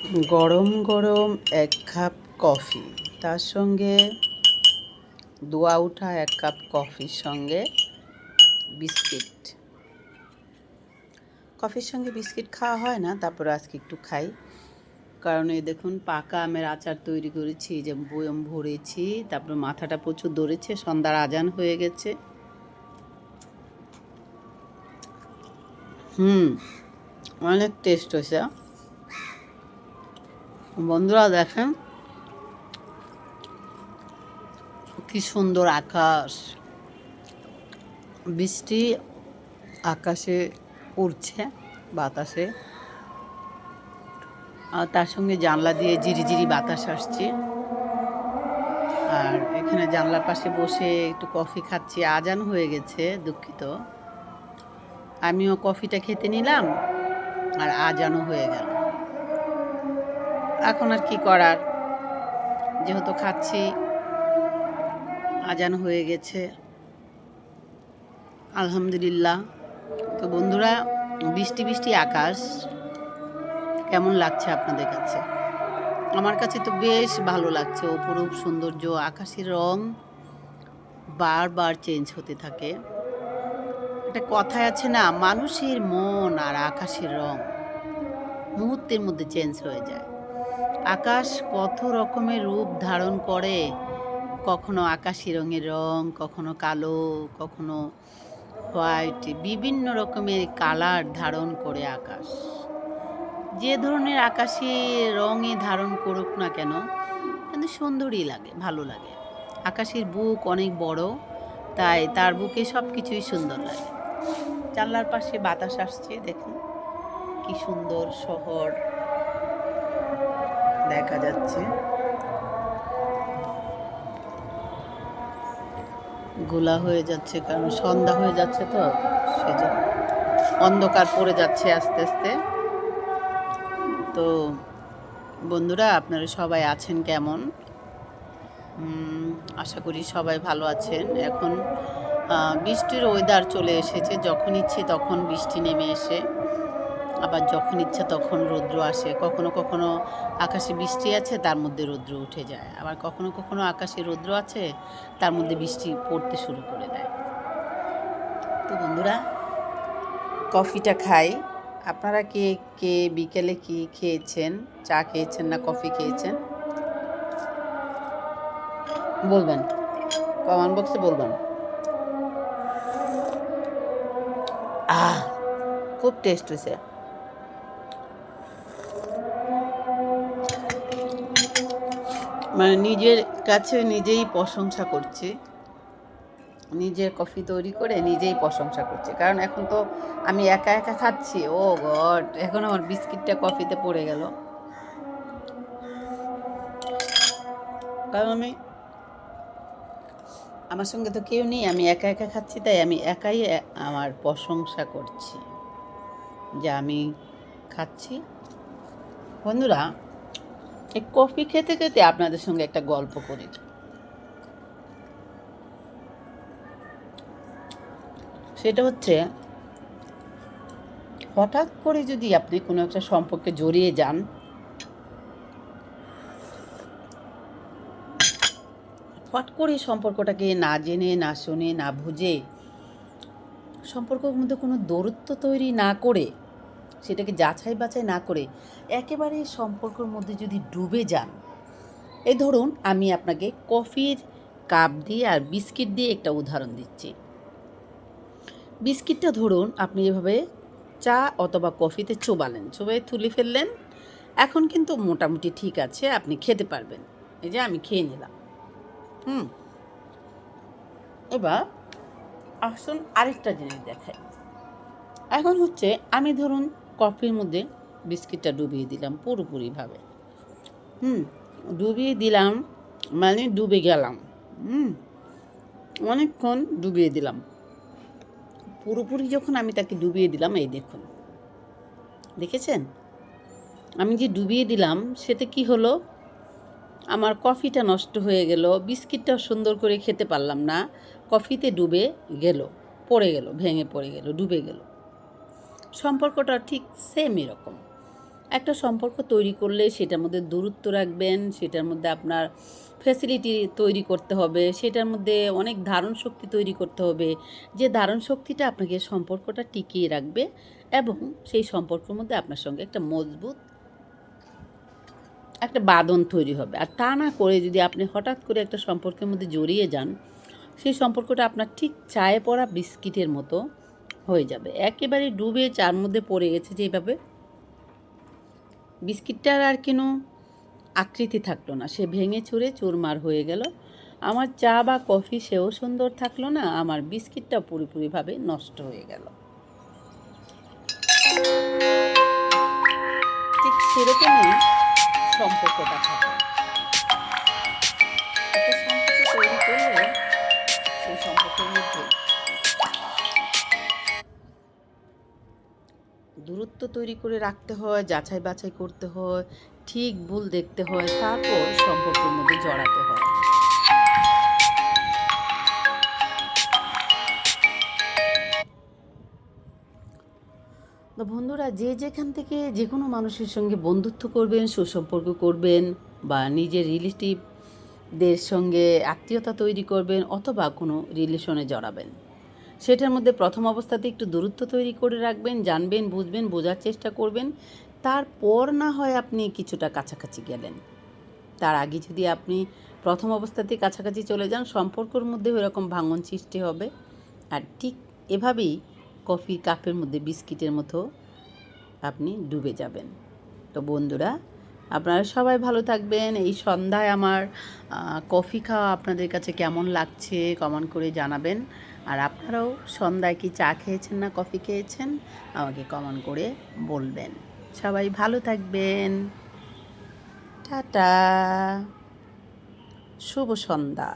গরম গরম ১ cup coffee, তার সঙ্গে দোয়া ওঠা ১ কাপ কফির সঙ্গে বিস্কিট। কফির সঙ্গে বিস্কিট খাওয়া হয় না, তারপরে আজকে একটু খাই। কারণ এই দেখুন পাকা আমের আচার তৈরি করেছি, যে বয়ম ভরেছি, তারপরে মাথাটা প্রচুর ধরেছে, সন্ধ্যার আজান হয়ে গেছে। অনেক টেস্ট হয়েছে বন্ধুরা। দেখেন কি সুন্দর আকাশ, বৃষ্টি আকাশে উড়ছে বাতাসে, আর তার সঙ্গে জানলা দিয়ে ঝিরিঝিরি বাতাস আসছে। আর এখানে জানলার পাশে বসে একটু কফি খাচ্ছি। আজান হয়ে গেছে, দুঃখিত। আমিও কফিটা খেতে নিলাম আর আজানও হয়ে গেল। এখন আর কি করার, যেহেতু খাচ্ছি, আজান হয়ে গেছে, আলহামদুলিল্লাহ। তো বন্ধুরা, বৃষ্টি বৃষ্টি আকাশ কেমন লাগছে আপনাদের কাছে? আমার কাছে তো বেশ ভালো লাগছে। অপরূপ সৌন্দর্য, আকাশের রং বারবার চেঞ্জ হতে থাকে। একটা কথায় আছে না, মানুষের মন আর আকাশের রং মুহূর্তের মধ্যে চেঞ্জ হয়ে যায়। আকাশ কত রকমের রূপ ধারণ করে, কখনো আকাশি রঙের রং, কখনো কালো, কখনো হোয়াইট, বিভিন্ন রকমের কালার ধারণ করে আকাশ। যে ধরনের আকাশি রঙই ধারণ করুক না কেন, কিন্তু সুন্দরই লাগে, ভালো লাগে। আকাশের বুক অনেক বড়, তাই তার বুকে সব কিছুই সুন্দর লাগে। জানলার পাশে বাতাস আসছে, দেখুন কি সুন্দর শহর দেখা যাচ্ছে। গোলা হয়ে যাচ্ছে, কারণ সন্ধ্যা হয়ে যাচ্ছে, তো সেজন্য অন্ধকার পড়ে যাচ্ছে আস্তে আস্তে। তো বন্ধুরা, আপনারা সবাই আছেন কেমন? আশা করি সবাই ভালো আছেন। এখন বৃষ্টির ওয়েদার চলে এসেছে, যখন ইচ্ছে তখন বৃষ্টি নেমে এসে, আবার যখন ইচ্ছা তখন রৌদ্র আসে। কখনো কখনো আকাশে বৃষ্টি আছে, তার মধ্যে রৌদ্র উঠে যায়। আবার কখনো কখনো আকাশে রৌদ্র আছে, তার মধ্যে বৃষ্টি পড়তে শুরু করে দেয়। তো বন্ধুরা, কফিটা খাই। আপনারা কে কে বিকেলে কি খেয়েছেন? চা খেয়েছেন না কফি খেয়েছেন? বলবেন, কমেন্ট বক্সে বলবেন। খুব টেস্ট হয়েছে। মানে নিজের কাছে নিজেই প্রশংসা করছি, নিজের কফি তৈরি করে নিজেই প্রশংসা করছি। কারণ এখন তো আমি একা একা খাচ্ছি। ও গড, এখন আমার বিস্কিটটা কফিতে পড়ে গেল। কারণ আমার সঙ্গে তো কেউ নেই, আমি একা একা খাচ্ছি, তাই আমি একাই আমার প্রশংসা করছি যে আমি খাচ্ছি। বন্ধুরা, এই কফি খেতে খেতে আপনাদের সঙ্গে একটা গল্প করি। সেটা হচ্ছে, হঠাৎ করে যদি আপনি কোনো একটা সম্পর্কে জড়িয়ে যান, হট করে সম্পর্কটাকে না জেনে, না শুনে, না বুঝে, সম্পর্কের মধ্যে কোনো দূরত্ব তৈরি না করে, সেটাকে যাচাই বাছাই না করে একেবারে সম্পর্কের মধ্যে যদি ডুবে যান। এই ধরুন, আমি আপনাকে কফির কাপ দিয়ে আর বিস্কিট দিয়ে একটা উদাহরণ দিচ্ছি। বিস্কিটটা ধরুন আপনি এভাবে চা অথবা কফিতে চোবালেন, চোবাই তুলে ফেললেন। এখন কিন্তু মোটামুটি ঠিক আছে, আপনি খেতে পারবেন। এই যে আমি খেয়ে নিলাম। এবার আসুন আরেকটা জিনিস দেখাই। এখন হচ্ছে, আমি ধরুন কফির মধ্যে বিস্কিটটা ডুবিয়ে দিলাম পুরোপুরিভাবে। ডুবিয়ে দিলাম মানে ডুবে গেলাম। অনেকক্ষণ ডুবিয়ে দিলাম। পুরোপুরি যখন আমি তাকে ডুবিয়ে দিলাম, এই দেখুন, দেখেছেন আমি যে ডুবিয়ে দিলাম, সেটা কি হলো? আমার কফিটা নষ্ট হয়ে গেল, বিস্কিটটাও সুন্দর করে খেতে পারলাম না, কফিতে ডুবে গেল, পড়ে গেল, ভেঙে পড়ে গেল, ডুবে গেল। সম্পর্কটা ঠিক সেম এরকম। একটা সম্পর্ক তৈরি করলে সেটার মধ্যে দূরত্ব রাখবেন, সেটার মধ্যে আপনার ফ্যাসিলিটি তৈরি করতে হবে, সেটার মধ্যে অনেক ধারণ শক্তি তৈরি করতে হবে, যে ধারণ শক্তিটা আপনাকে সম্পর্কটা টিকিয়ে রাখবে এবং সেই সম্পর্কের মধ্যে আপনার সঙ্গে একটা মজবুত একটা বাঁধন তৈরি হবে। আর তা না করে যদি আপনি হঠাৎ করে একটা সম্পর্কের মধ্যে জড়িয়ে যান, সেই সম্পর্কটা আপনার ঠিক চায়ে পড়া বিস্কিটের মতো হয়ে যাবে, একেবারে ডুবে চার মধ্যে পড়ে গেছে যেভাবে, বিস্কিটটার আর কোনো আকৃতি থাকলো না, সে ভেঙে চুরে চুরমার হয়ে গেল। আমার চা বা কফি সেও সুন্দর থাকলো না, আমার বিস্কিটটা পুরোপুরিভাবে নষ্ট হয়ে গেল। ঠিক সেরকমই সম্পর্কটা থাকে। একটা সম্পর্ক তৈরি করলে সেই সম্পর্কের মধ্যে দূরত্ব তৈরি করে রাখতে হয়, যাচাই বাছাই করতে হয়, ঠিক ভুল দেখতে হয়, তারপর সম্পর্কের মধ্যে জড়াতে হয়। তো বন্ধুরা, যে যেখান থেকে যে কোনো মানুষের সঙ্গে বন্ধুত্ব করবেন, সুসম্পর্ক করবেন, বা নিজের রিলেটিভদের সঙ্গে আত্মীয়তা তৈরি করবেন, অথবা কোনো রিলেশনে জড়াবেন, সেটার মধ্যে প্রথম অবস্থাতে একটু দূরত্ব তৈরি করে রাখবেন, জানবেন, বুঝবেন, বোঝার চেষ্টা করবেন। তারপর না হয় আপনি কিছুটা কাছাকাছি গেলেন। তার আগে যদি আপনি প্রথম অবস্থাতেই কাছাকাছি চলে যান, সম্পর্কের মধ্যে ওইরকম ভাঙন সৃষ্টি হবে। আর ঠিক এভাবেই কফির কাপের মধ্যে বিস্কিটের মতো আপনি ডুবে যাবেন। তো বন্ধুরা, আপনারা সবাই ভালো থাকবেন। এই সন্ধ্যায় আমার কফি খাওয়া আপনাদের কাছে কেমন লাগছে কমেন্ট করে জানাবেন। আর আপনারাও সন্ধ্যায় কি চা খেয়েছেন না কফি খেয়েছেন, আমাকে কমেন্ট করে বলবেন। সবাই ভালো থাকবেন। টাটা, শুভ সন্ধ্যা।